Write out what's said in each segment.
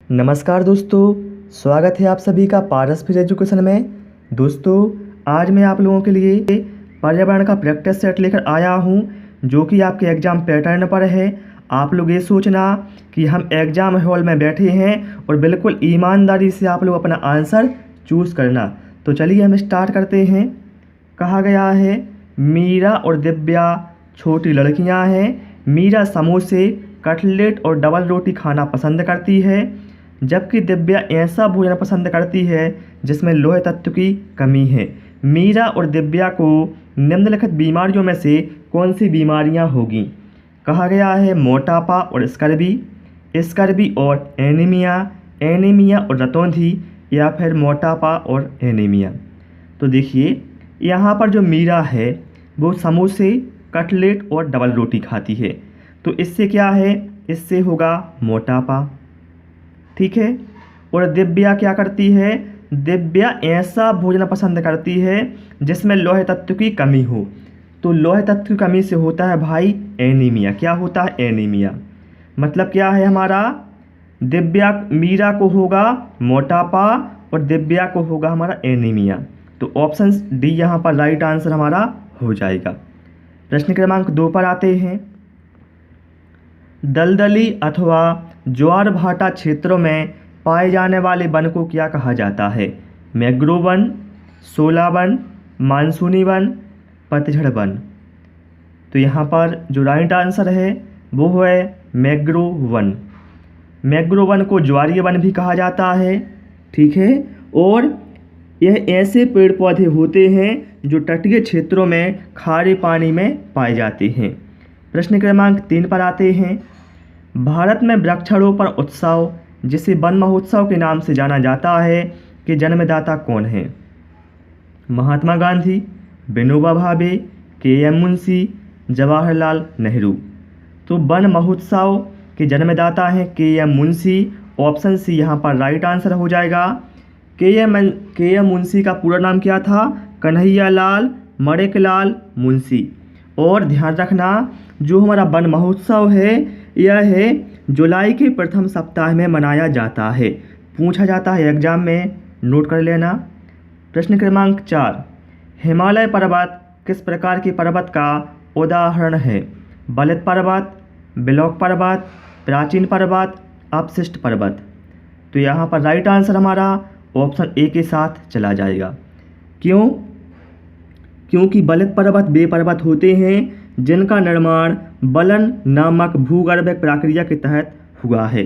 नमस्कार दोस्तों, स्वागत है आप सभी का पारस फिर एजुकेशन में। दोस्तों, आज मैं आप लोगों के लिए पर्यावरण का प्रैक्टिस सेट लेकर आया हूं, जो कि आपके एग्ज़ाम पैटर्न पर है। आप लोग ये सोचना कि हम एग्ज़ाम हॉल में बैठे हैं और बिल्कुल ईमानदारी से आप लोग अपना आंसर चूज़ करना। तो चलिए हम स्टार्ट करते हैं। कहा गया है, मीरा और दिव्या छोटी लड़कियां हैं। मीरा समोसे, कटलेट और डबल रोटी खाना पसंद करती है, जबकि दिव्या ऐसा भोजन पसंद करती है जिसमें लोह तत्व की कमी है। मीरा और दिव्या को निम्नलिखित बीमारियों में से कौन सी बीमारियां होगी? कहा गया है, मोटापा और स्कर्वी और एनीमिया, एनीमिया और रतौंधी, या फिर मोटापा और एनीमिया। तो देखिए, यहाँ पर जो मीरा है वो समोसे, कटलेट और डबल रोटी खाती है, तो इससे क्या है, इससे होगा मोटापा। ठीक है। और दिव्या क्या करती है? दिव्या ऐसा भोजन पसंद करती है जिसमें लोह तत्व की कमी हो, तो लोह तत्व की कमी से होता है भाई एनीमिया। क्या होता है? एनीमिया। मतलब क्या है हमारा, मीरा को होगा मोटापा और दिव्या को होगा हमारा एनीमिया। तो ऑप्शन डी यहाँ पर राइट आंसर हमारा हो जाएगा। प्रश्न क्रमांक 2 पर आते हैं। दलदली अथवा ज्वार भाटा क्षेत्रों में पाए जाने वाले वन को क्या कहा जाता है? मैंग्रोव वन, शोला वन, मानसूनी वन, पतझड़ वन। तो यहाँ पर जो राइट आंसर है वो है मैंग्रोव वन। मैंग्रोव वन को ज्वारीय वन भी कहा जाता है। ठीक है। और यह ऐसे पेड़ पौधे होते हैं जो तटीय क्षेत्रों में खारे पानी में पाए जाते हैं। प्रश्न क्रमांक 3 पर आते हैं। भारत में वृक्षारोपण उत्सव, जिसे वन महोत्सव के नाम से जाना जाता है, के जन्मदाता कौन है? महात्मा गांधी, विनोबा भावे, के.एम. मुंशी, जवाहरलाल नेहरू। तो वन महोत्सव के जन्मदाता हैं के.एम. मुंशी। ऑप्शन सी यहाँ पर राइट आंसर हो जाएगा। के.एम. मुंशी का पूरा नाम क्या था? कन्हैयालाल मणिकलाल मुंशी। और ध्यान रखना, जो हमारा वन महोत्सव है यह है जुलाई के प्रथम सप्ताह में मनाया जाता है। पूछा जाता है एग्जाम में, नोट कर लेना। प्रश्न क्रमांक 4। हिमालय पर्वत किस प्रकार के पर्वत का उदाहरण है? बलित पर्वत, बिलौक पर्वत, प्राचीन पर्वत, अपशिष्ट पर्वत। तो यहाँ पर राइट आंसर हमारा ऑप्शन ए के साथ चला जाएगा। क्यों? क्योंकि बलित पर्वत वे पर्वत होते हैं जिनका निर्माण बलन नामक भूगर्भ प्रक्रिया के तहत हुआ है।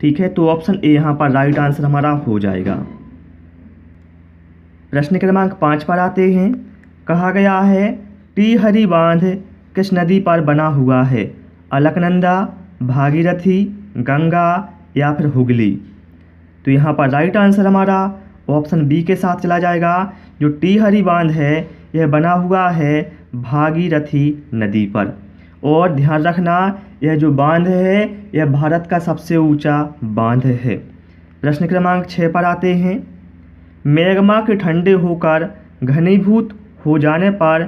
ठीक है। तो ऑप्शन ए यहाँ पर राइट आंसर हमारा हो जाएगा। प्रश्न क्रमांक 5 पर आते हैं। कहा गया है, टीहरी बांध किस नदी पर बना हुआ है? अलकनंदा, भागीरथी, गंगा या फिर हुगली। तो यहाँ पर राइट आंसर हमारा ऑप्शन बी के साथ चला जाएगा। जो टीहरी बांध है यह बना हुआ है भागीरथी नदी पर। और ध्यान रखना, यह जो बांध है यह भारत का सबसे ऊंचा बांध है। प्रश्न क्रमांक 6 पर आते हैं। मैग्मा के ठंडे होकर घनीभूत हो जाने पर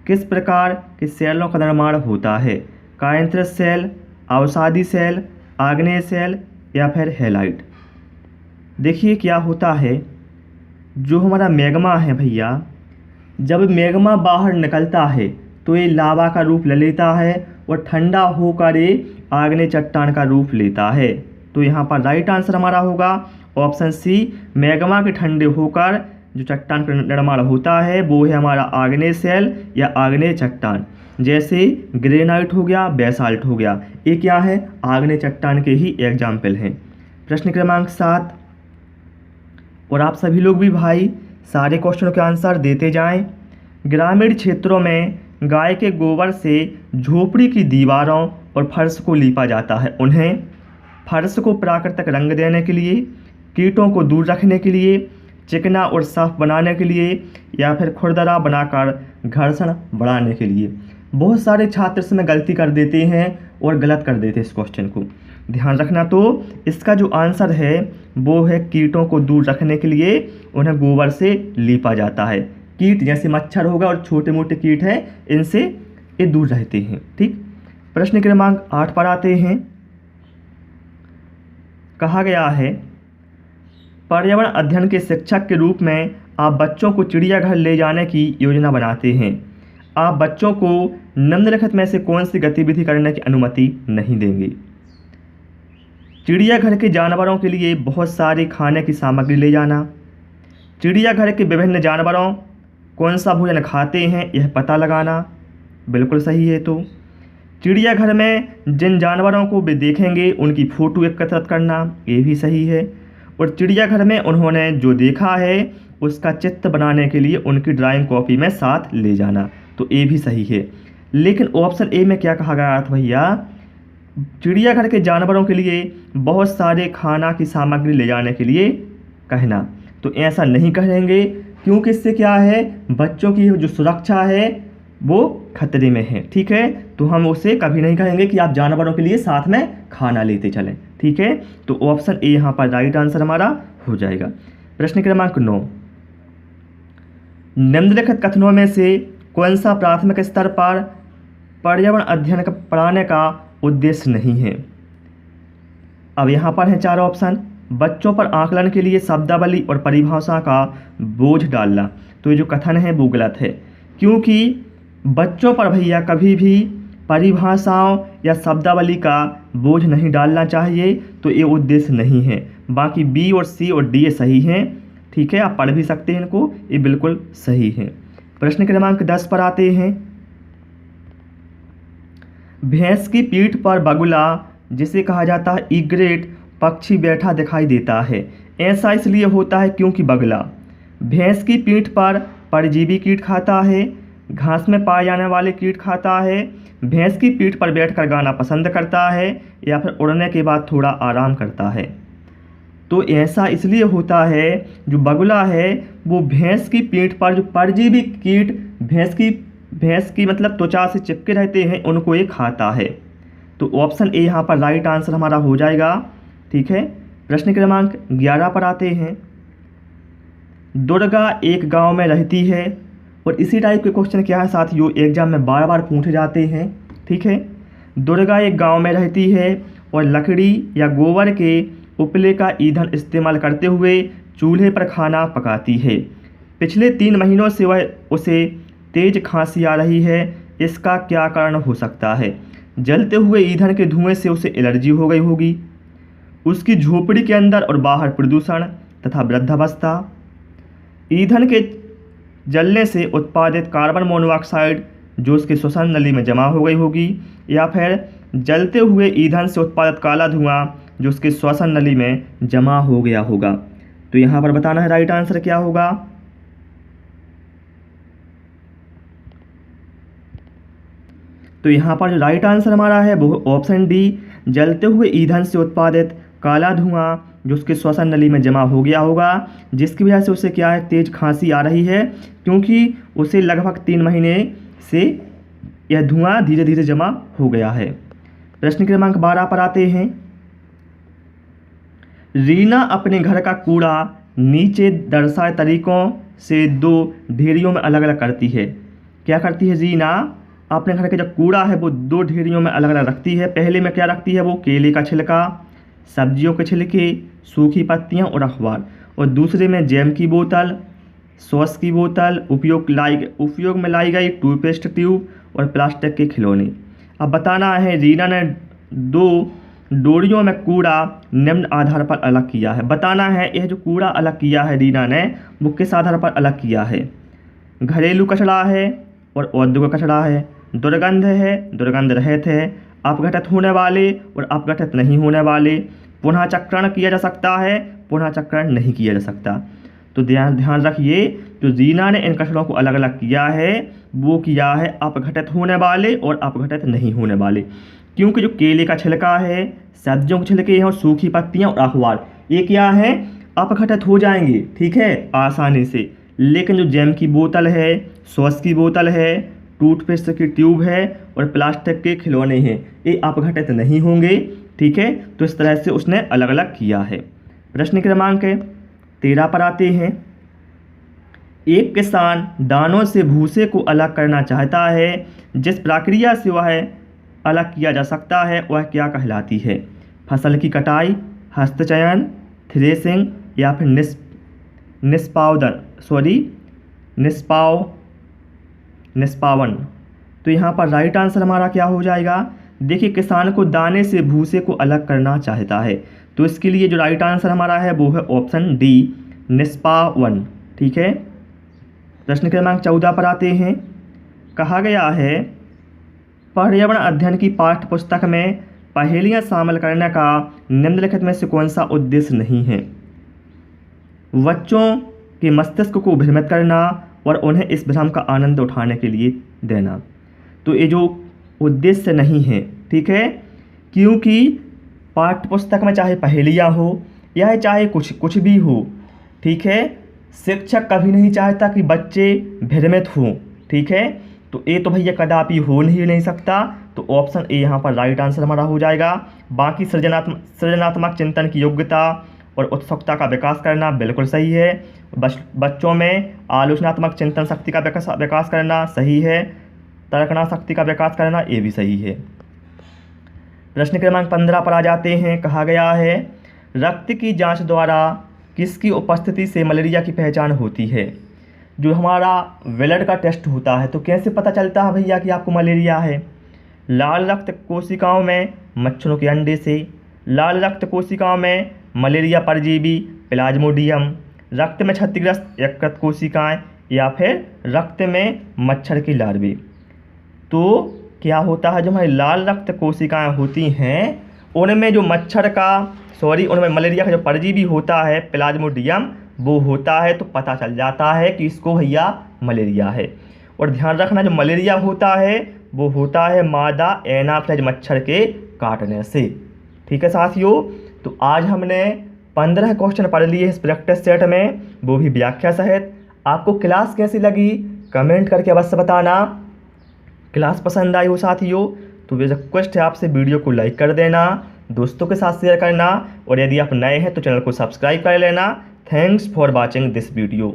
किस प्रकार के सेलों का निर्माण होता है? कायंत्र सेल, अवसादी सेल, आग्नेय सेल या फिर हैलाइट। देखिए क्या होता है, जो हमारा मैग्मा है भैया, जब मैग्मा बाहर निकलता है तो ये लावा का रूप ले लेता है और ठंडा होकर ये आग्नेय चट्टान का रूप लेता है। तो यहाँ पर राइट आंसर हमारा होगा ऑप्शन सी। मैग्मा के ठंडे होकर जो चट्टान का निर्माण होता है वो है हमारा आग्नेय सेल या आग्नेय चट्टान। जैसे ग्रेनाइट हो गया, बेसाल्ट हो गया, ये क्या है? आग्नेय चट्टान के ही एग्जाम्पल हैं। प्रश्न क्रमांक 7। और आप सभी लोग भी भाई सारे क्वेश्चनों के आंसर देते जाएं। ग्रामीण क्षेत्रों में गाय के गोबर से झोपड़ी की दीवारों और फर्श को लीपा जाता है। उन्हें फर्श को प्राकृतिक रंग देने के लिए, कीटों को दूर रखने के लिए, चिकना और साफ बनाने के लिए या फिर खुरदरा बनाकर घर्षण बढ़ाने के लिए। बहुत सारे छात्र इसमें गलती कर देते हैं और गलत कर देते हैं इस क्वेश्चन को। ध्यान रखना, तो इसका जो आंसर है वो है कीटों को दूर रखने के लिए उन्हें गोबर से लीपा जाता है। कीट जैसे मच्छर होगा और छोटे मोटे कीट हैं, इनसे ये दूर रहते हैं। ठीक। प्रश्न क्रमांक 8 पर आते हैं। कहा गया है पर्यावरण अध्ययन के शिक्षक के रूप में आप बच्चों को चिड़ियाघर ले जाने की योजना बनाते हैं। आप बच्चों को निम्नलिखित में से कौन सी गतिविधि करने की अनुमति नहीं देंगे? चिड़ियाघर के जानवरों के लिए बहुत सारी खाने की सामग्री ले जाना, चिड़ियाघर के विभिन्न जानवरों कौन सा भोजन खाते हैं यह पता लगाना, बिल्कुल सही है। तो चिड़ियाघर में जिन जानवरों को वे देखेंगे उनकी फ़ोटो एकत्रित करना, ये भी सही है। और चिड़ियाघर में उन्होंने जो देखा है उसका चित्र बनाने के लिए उनकी ड्राइंग कॉपी में साथ ले जाना, तो ये भी सही है। लेकिन ऑप्शन ए में क्या कहा गया था भैया? चिड़ियाघर के जानवरों के लिए बहुत सारे खाना की सामग्री ले जाने के लिए कहना, तो ऐसा नहीं कहेंगे क्योंकि इससे क्या है, बच्चों की जो सुरक्षा है वो खतरे में है। ठीक है, तो हम उसे कभी नहीं कहेंगे कि आप जानवरों के लिए साथ में खाना लेते चलें। ठीक है, तो ऑप्शन ए यहाँ पर राइट आंसर हमारा हो जाएगा। प्रश्न क्रमांक 9, निम्नलिखित कथनों में से कौन सा प्राथमिक स्तर पर पर्यावरण अध्ययन का पढ़ाने का उद्देश्य नहीं है? अब यहाँ पर हैं 4 ऑप्शन। बच्चों पर आकलन के लिए शब्दावली और परिभाषा का बोझ डालना, तो ये जो कथन है वो गलत है, क्योंकि बच्चों पर भैया कभी भी परिभाषाओं या शब्दावली का बोझ नहीं डालना चाहिए, तो ये उद्देश्य नहीं है। बाकी बी और सी और डी सही हैं। ठीक है, आप पढ़ भी सकते हैं इनको, ये बिल्कुल सही है। प्रश्न क्रमांक 10 पर आते हैं। भैंस की पीठ पर बगुला, जिसे कहा जाता है ईग्रेट पक्षी, बैठा दिखाई देता है। ऐसा इसलिए होता है क्योंकि बगुला भैंस की पीठ पर परजीवी कीट खाता है, घास में पाए जाने वाले कीट खाता है, भैंस की पीठ पर बैठकर गाना पसंद करता है, या फिर उड़ने के बाद थोड़ा आराम करता है। तो ऐसा इसलिए होता है, जो बगुला है वो भैंस की पीठ पर जो परजीवी कीट भैंस की मतलब त्वचा से चिपके रहते हैं उनको ये खाता है। तो ऑप्शन ए यहाँ पर राइट आंसर हमारा हो जाएगा। ठीक है, प्रश्न क्रमांक 11 पर आते हैं। दुर्गा एक गांव में रहती है, और इसी टाइप के क्वेश्चन क्या है साथियों, एग्जाम में बार बार पूछे जाते हैं। ठीक है, दुर्गा एक गांव में रहती है और लकड़ी या गोबर के उपले का ईंधन इस्तेमाल करते हुए चूल्हे पर खाना पकाती है। पिछले 3 महीनों से उसे तेज खांसी आ रही है, इसका क्या कारण हो सकता है? जलते हुए ईंधन के धुएं से उसे एलर्जी हो गई होगी, उसकी झोपड़ी के अंदर और बाहर प्रदूषण तथा वृद्धावस्था, ईंधन के जलने से उत्पादित कार्बन मोनोऑक्साइड जो उसके श्वसन नली में जमा हो गई होगी, या फिर जलते हुए ईंधन से उत्पादित काला धुआं जो उसके श्वसन नली में जमा हो गया होगा। तो यहाँ पर बताना है राइट आंसर क्या होगा। तो यहाँ पर जो राइट आंसर हमारा है वो ऑप्शन डी, जलते हुए ईंधन से उत्पादित काला धुआं जो उसके श्वसन नली में जमा हो गया होगा, जिसकी वजह से उसे क्या है, तेज खांसी आ रही है, क्योंकि उसे लगभग 3 महीने से यह धुआं धीरे धीरे जमा हो गया है। प्रश्न क्रमांक 12 पर आते हैं। रीना अपने घर का कूड़ा नीचे दर्शाए तरीकों से 2 ढेरियों में अलग अलग करती है। क्या करती है रीना? अपने घर का जो कूड़ा है वो 2 ढेरियों में अलग अलग रखती है। पहले में क्या रखती है वो, केले का छिलका, सब्जियों के छिलके, सूखी पत्तियां और अखबार, और दूसरे में जैम की बोतल, सॉस की बोतल, उपयोग में लाई गई टूथपेस्ट ट्यूब और प्लास्टिक के खिलौने। अब बताना है रीना ने 2 डोरियों में कूड़ा निम्न आधार पर अलग किया है। बताना है यह जो कूड़ा अलग किया है रीना ने वो किस आधार पर अलग किया है। घरेलू कचरा है और औद्योगिक कचरा है, दुर्गंध है, दुर्गंध रहित है, अपघटित होने वाले और अपघटित नहीं होने वाले, पुनः चक्रण किया जा सकता है, पुनः चक्रण नहीं किया जा सकता। तो ध्यान रखिए, जो रीना ने इन कचरों को अलग अलग किया है वो किया है अपघटित होने वाले और अपघटित नहीं होने वाले, क्योंकि जो केले का छिलका है, सब्जियों के छिलके हैं और सूखी पत्तियां और अखबार, ये क्या है, अपघटित हो जाएंगे, ठीक है, आसानी से। लेकिन जो जैम की बोतल है, सॉस की बोतल है, टूथपेस्ट की ट्यूब है और प्लास्टिक के खिलौने हैं, ये अपघटित नहीं होंगे, ठीक है। तो इस तरह से उसने अलग अलग किया है। प्रश्न क्रमांक 13 पर आते हैं। एक किसान दानों से भूसे को अलग करना चाहता है, जिस प्रक्रिया से वह अलग किया जा सकता है वह क्या कहलाती है? फसल की कटाई, हस्तचयन, थ्रेसिंग या फिर निष्पावन। तो यहाँ पर राइट आंसर हमारा क्या हो जाएगा? देखिए, किसान को दाने से भूसे को अलग करना चाहता है, तो इसके लिए जो राइट आंसर हमारा है वो है ऑप्शन डी, निष्पावन। ठीक है। प्रश्न क्रमांक 14 पर आते हैं। कहा गया है पर्यावरण अध्ययन की पाठ्य पुस्तक में पहेलियाँ शामिल करने का निम्नलिखित में से कौन सा उद्देश्य नहीं है? बच्चों के मस्तिष्क को भ्रमित करना और उन्हें इस भ्रम का आनंद उठाने के लिए देना। तो ये जो उद्देश्य नहीं है, ठीक है, क्योंकि पाठ्य पुस्तक में चाहे पहेलियाँ हो या चाहे कुछ भी हो, ठीक है, शिक्षक कभी नहीं चाहता कि बच्चे भ्रमित हों। ठीक है, तो ये तो भैया कदापि हो नहीं सकता। तो ऑप्शन ए यहाँ पर राइट आंसर हमारा हो जाएगा। बाकी सृजनात्मक चिंतन की योग्यता और उत्सुकता का विकास करना बिल्कुल सही है। बच्चों में आलोचनात्मक चिंतन शक्ति का विकास करना सही है। तर्कना शक्ति का विकास करना ये भी सही है। प्रश्न क्रमांक 15 पर आ जाते हैं। कहा गया है रक्त की जांच द्वारा किसकी उपस्थिति से मलेरिया की पहचान होती है? जो हमारा ब्लड का टेस्ट होता है, तो कैसे पता चलता है भैया कि आपको मलेरिया है? लाल रक्त कोशिकाओं में मच्छरों के अंडे से, लाल रक्त कोशिकाओं में मलेरिया परजीवी प्लाज्मोडियम, रक्त में क्षतिग्रस्त यकृत कोशिकाएं या फिर रक्त में मच्छर के लार्वे। तो क्या होता है, जो हमारी लाल रक्त कोशिकाएं होती हैं उनमें जो उनमें मलेरिया का जो परजीवी होता है प्लाज्मोडियम वो होता है, तो पता चल जाता है कि इसको भैया मलेरिया है। और ध्यान रखना, जो मलेरिया होता है वो होता है मादा एनाफ्लेज मच्छर के काटने से। ठीक है साथियों, तो आज हमने 15 क्वेश्चन पढ़ लिए इस प्रैक्टिस सेट में, वो भी व्याख्या सहित। आपको क्लास कैसी लगी कमेंट करके अवश्य बताना। क्लास पसंद आई हो साथियों तो रिक्वेस्ट है आपसे वीडियो को लाइक कर देना, दोस्तों के साथ शेयर करना, और यदि आप नए हैं तो चैनल को सब्सक्राइब कर लेना। Thanks for watching this video.